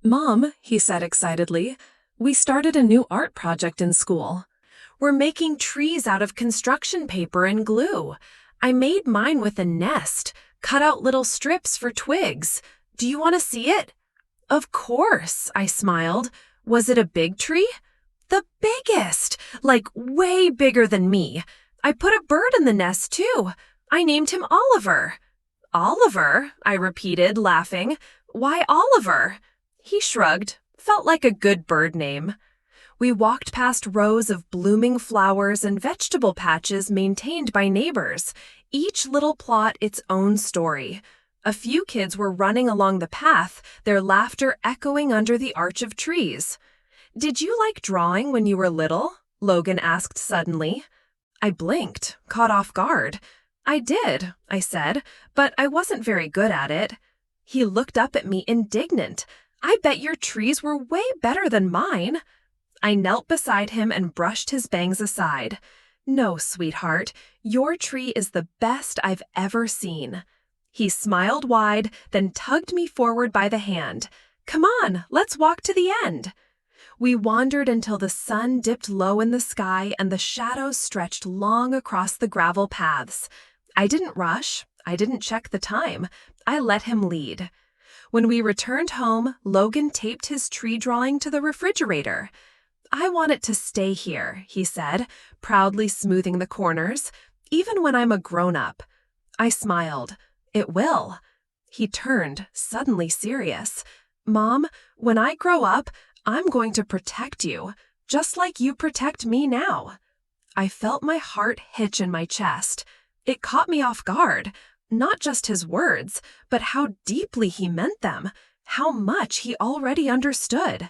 "Mom," he said excitedly, "we started a new art project in school. We're making trees out of construction paper and glue. I made mine with a nest, cut out little strips for twigs. Do you want to see it?" "Of course," I smiled. "Was it a big tree?" "The biggest, like way bigger than me. I put a bird in the nest too. I named him Oliver." "Oliver?" I repeated, laughing. "Why Oliver?" He shrugged. Felt like a good bird name. We walked past rows of blooming flowers and vegetable patches maintained by neighbors, each little plot its own story. A few kids were running along the path, their laughter echoing under the arch of trees. "Did you like drawing when you were little?" Logan asked suddenly. I blinked, caught off guard. "I did," I said, "but I wasn't very good at it." He looked up at me indignant. "I bet your trees were way better than mine." I knelt beside him and brushed his bangs aside. "No, sweetheart, your tree is the best I've ever seen." He smiled wide, then tugged me forward by the hand. "Come on, let's walk to the end." We wandered until the sun dipped low in the sky and the shadows stretched long across the gravel paths. I didn't rush. I didn't check the time. I let him lead. When we returned home, Logan taped his tree drawing to the refrigerator. "I want it to stay here," he said, proudly smoothing the corners, "even when I'm a grown-up." I smiled. "It will." He turned, suddenly serious. "Mom, when I grow up, I'm going to protect you, just like you protect me now." I felt my heart hitch in my chest. It caught me off guard. Not just his words, but how deeply he meant them, how much he already understood.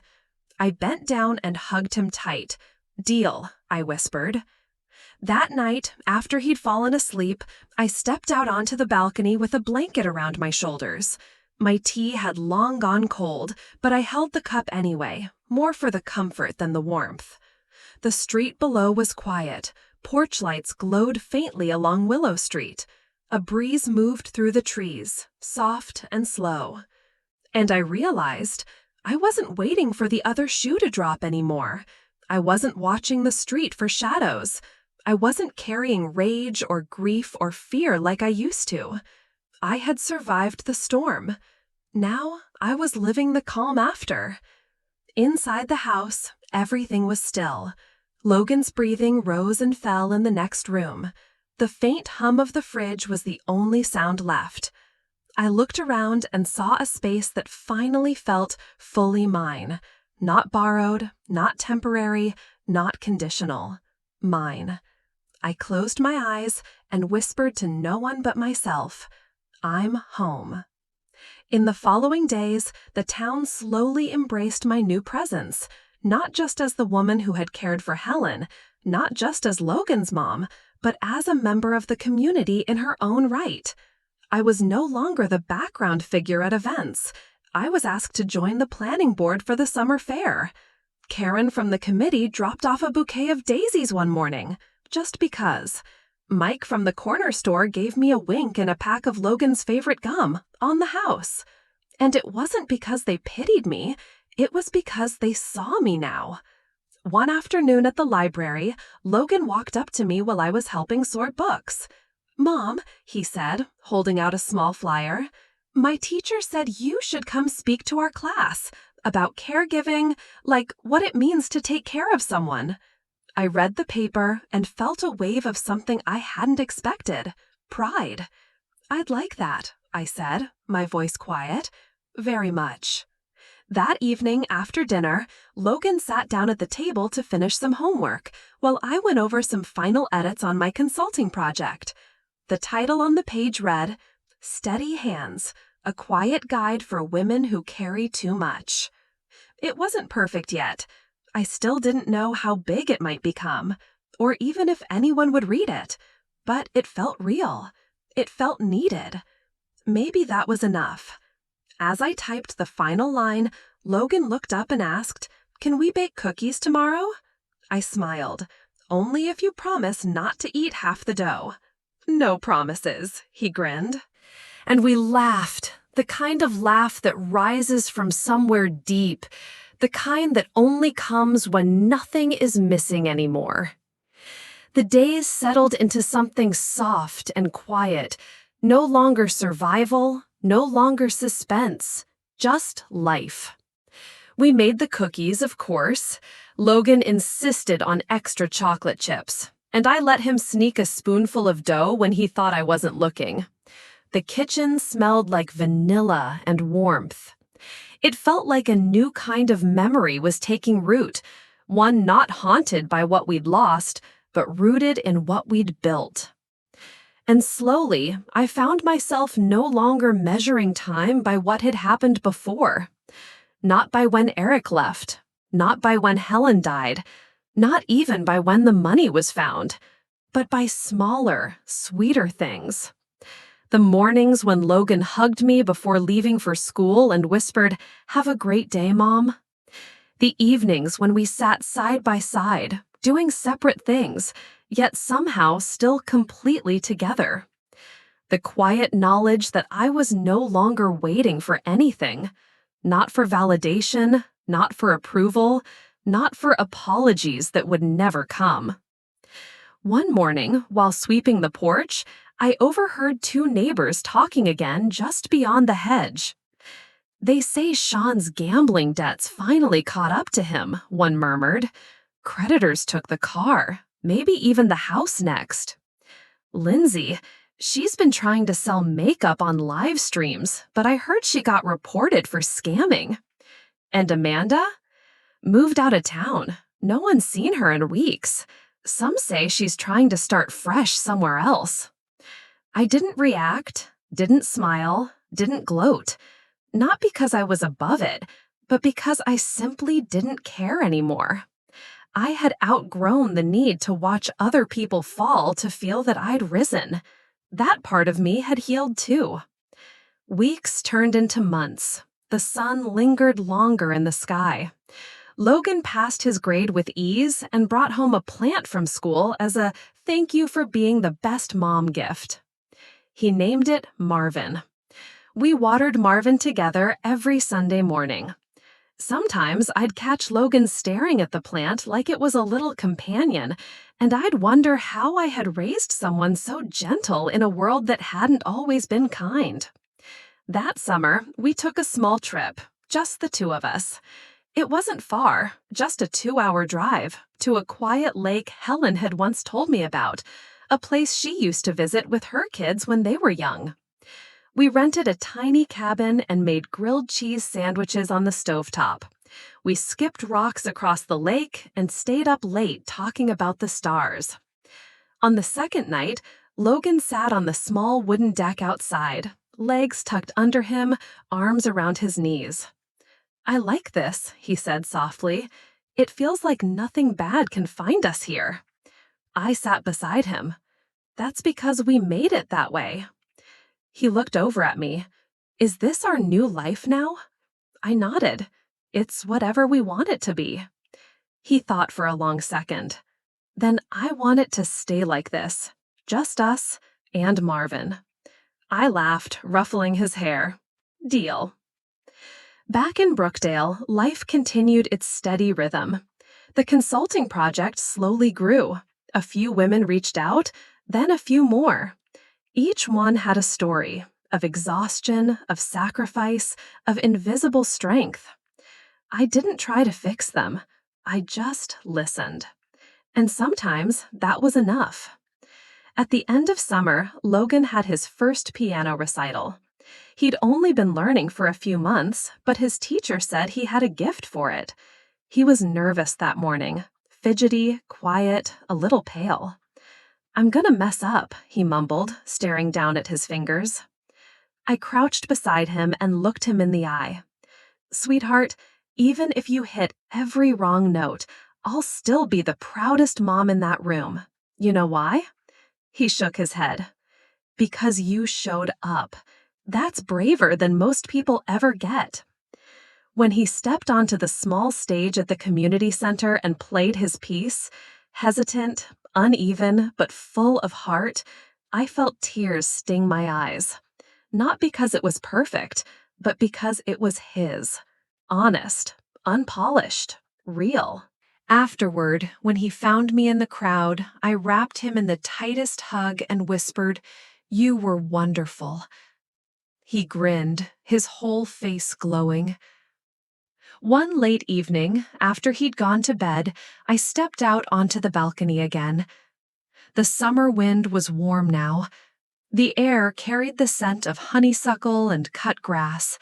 I bent down and hugged him tight. "Deal," I whispered. That night, after he'd fallen asleep, I stepped out onto the balcony with a blanket around my shoulders. My tea had long gone cold, but I held the cup anyway, more for the comfort than the warmth. The street below was quiet. Porch lights glowed faintly along Willow Street. A breeze moved through the trees, soft and slow. And I realized I wasn't waiting for the other shoe to drop anymore. I wasn't watching the street for shadows. I wasn't carrying rage or grief or fear like I used to. I had survived the storm. Now I was living the calm after. Inside the house, everything was still. Logan's breathing rose and fell in the next room. The faint hum of the fridge was the only sound left. I looked around and saw a space that finally felt fully mine. Not borrowed, not temporary, not conditional. Mine. I closed my eyes and whispered to no one but myself, "I'm home." In the following days, the town slowly embraced my new presence, not just as the woman who had cared for Helen, not just as Logan's mom, but as a member of the community in her own right. I was no longer the background figure at events. I was asked to join the planning board for the summer fair. Karen from the committee dropped off a bouquet of daisies one morning, just because. Mike from the corner store gave me a wink and a pack of Logan's favorite gum, on the house. And it wasn't because they pitied me, it was because they saw me now. One afternoon at the library, Logan walked up to me while I was helping sort books. "Mom," he said, holding out a small flyer, "my teacher said you should come speak to our class. about caregiving, like what it means to take care of someone. I read the paper and felt a wave of something I hadn't expected: pride. "I'd like that," I said, my voice quiet. "Very much." That evening after dinner, Logan sat down at the table to finish some homework, while I went over some final edits on my consulting project. The title on the page read, "Steady Hands, a Quiet Guide for Women Who Carry Too Much." It wasn't perfect yet. I still didn't know how big it might become, or even if anyone would read it, but it felt real. It felt needed. Maybe that was enough. As I typed the final line, Logan looked up and asked, "Can we bake cookies tomorrow?" I smiled. "Only if you promise not to eat half the dough." "No promises," he grinned. And we laughed, the kind of laugh that rises from somewhere deep, the kind that only comes when nothing is missing anymore. The days settled into something soft and quiet, no longer survival, no longer suspense, just life. We made the cookies, of course. Logan insisted on extra chocolate chips, and I let him sneak a spoonful of dough when he thought I wasn't looking. The kitchen smelled like vanilla and warmth. It felt like a new kind of memory was taking root, one not haunted by what we'd lost, but rooted in what we'd built. And slowly, I found myself no longer measuring time by what had happened before. Not by when Eric left, not by when Helen died, not even by when the money was found, but by smaller, sweeter things. The mornings when Logan hugged me before leaving for school and whispered, "Have a great day, Mom." The evenings when we sat side by side, doing separate things, yet somehow still completely together. The quiet knowledge that I was no longer waiting for anything, not for validation, not for approval, not for apologies that would never come. One morning, while sweeping the porch, I overheard two neighbors talking again just beyond the hedge. "They say Sean's gambling debts finally caught up to him," one murmured. "Creditors took the car, maybe even the house next. Lindsey, she's been trying to sell makeup on live streams, but I heard she got reported for scamming. And Amanda? Moved out of town. No one's seen her in weeks. Some say she's trying to start fresh somewhere else." I didn't react, didn't smile, didn't gloat. Not because I was above it, but because I simply didn't care anymore. I had outgrown the need to watch other people fall to feel that I'd risen. That part of me had healed too. Weeks turned into months. The sun lingered longer in the sky. Logan passed his grade with ease and brought home a plant from school as a "thank you for being the best mom" gift. He named it Marvin. We watered Marvin together every Sunday morning. Sometimes I'd catch Logan staring at the plant like it was a little companion, and I'd wonder how I had raised someone so gentle in a world that hadn't always been kind. That summer, we took a small trip, just the two of us. It wasn't far, just a 2-hour drive, to a quiet lake Helen had once told me about, a place she used to visit with her kids when they were young. We rented a tiny cabin and made grilled cheese sandwiches on the stovetop. We skipped rocks across the lake and stayed up late talking about the stars. On the second night, Logan sat on the small wooden deck outside, legs tucked under him, arms around his knees. "I like this," he said softly. "It feels like nothing bad can find us here." I sat beside him. "That's because we made it that way." He looked over at me. "Is this our new life now?" I nodded. "It's whatever we want it to be." He thought for a long second. "Then I want it to stay like this. Just us and Marvin." I laughed, ruffling his hair. "Deal." Back in Brookdale, life continued its steady rhythm. The consulting project slowly grew. A few women reached out, then a few more. Each one had a story of exhaustion, of sacrifice, of invisible strength. I didn't try to fix them. I just listened. And sometimes that was enough. At the end of summer, Logan had his first piano recital. He'd only been learning for a few months, but his teacher said he had a gift for it. He was nervous that morning, fidgety, quiet, a little pale. "I'm gonna mess up," he mumbled, staring down at his fingers. I crouched beside him and looked him in the eye. "Sweetheart, even if you hit every wrong note, I'll still be the proudest mom in that room. You know why?" He shook his head. "Because you showed up. That's braver than most people ever get." When he stepped onto the small stage at the community center and played his piece, hesitant, uneven, but full of heart, I felt tears sting my eyes. Not because it was perfect, but because it was his. Honest, unpolished, real. Afterward, when he found me in the crowd, I wrapped him in the tightest hug and whispered, "You were wonderful." He grinned, his whole face glowing. One late evening, after he'd gone to bed, I stepped out onto the balcony again. The summer wind was warm now. The air carried the scent of honeysuckle and cut grass.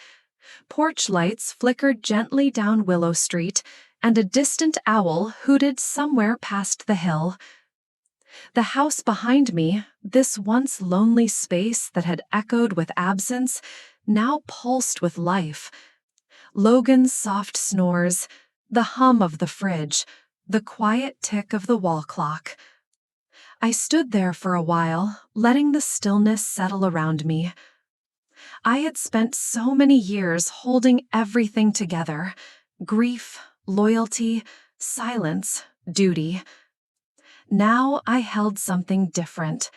Porch lights flickered gently down Willow Street, and a distant owl hooted somewhere past the hill. The house behind me, this once lonely space that had echoed with absence, now pulsed with life. Logan's soft snores, the hum of the fridge, the quiet tick of the wall clock. I stood there for a while, letting the stillness settle around me. I had spent so many years holding everything together: grief, loyalty, silence, duty. Now I held something different: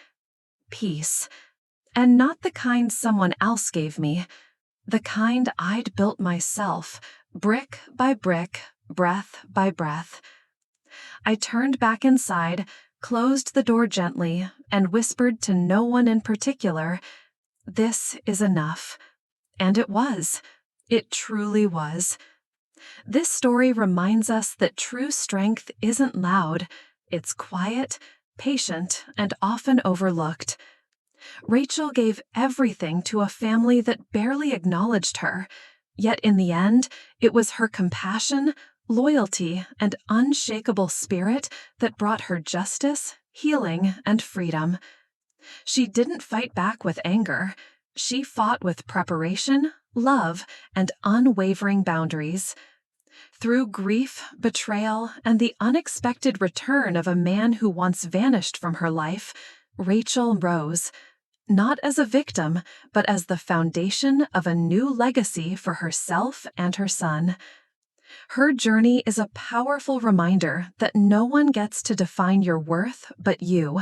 peace. And not the kind someone else gave me. The kind I'd built myself, brick by brick, breath by breath. I turned back inside, closed the door gently, and whispered to no one in particular, "This is enough." And it was. It truly was. This story reminds us that true strength isn't loud. It's quiet, patient, and often overlooked. Rachel gave everything to a family that barely acknowledged her, yet in the end, it was her compassion, loyalty, and unshakable spirit that brought her justice, healing, and freedom. She didn't fight back with anger. She fought with preparation, love, and unwavering boundaries. Through grief, betrayal, and the unexpected return of a man who once vanished from her life, Rachel rose. Not as a victim, but as the foundation of a new legacy for herself and her son. Her journey is a powerful reminder that no one gets to define your worth but you,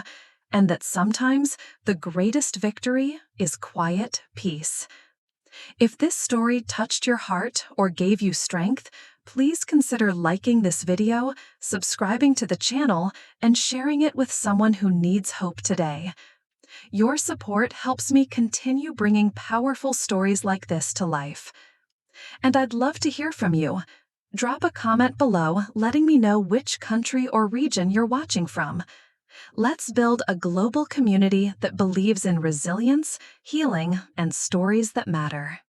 and that sometimes the greatest victory is quiet peace. If this story touched your heart or gave you strength, please consider liking this video, subscribing to the channel, and sharing it with someone who needs hope today. Your support helps me continue bringing powerful stories like this to life. And I'd love to hear from you. Drop a comment below letting me know which country or region you're watching from. Let's build a global community that believes in resilience, healing, and stories that matter.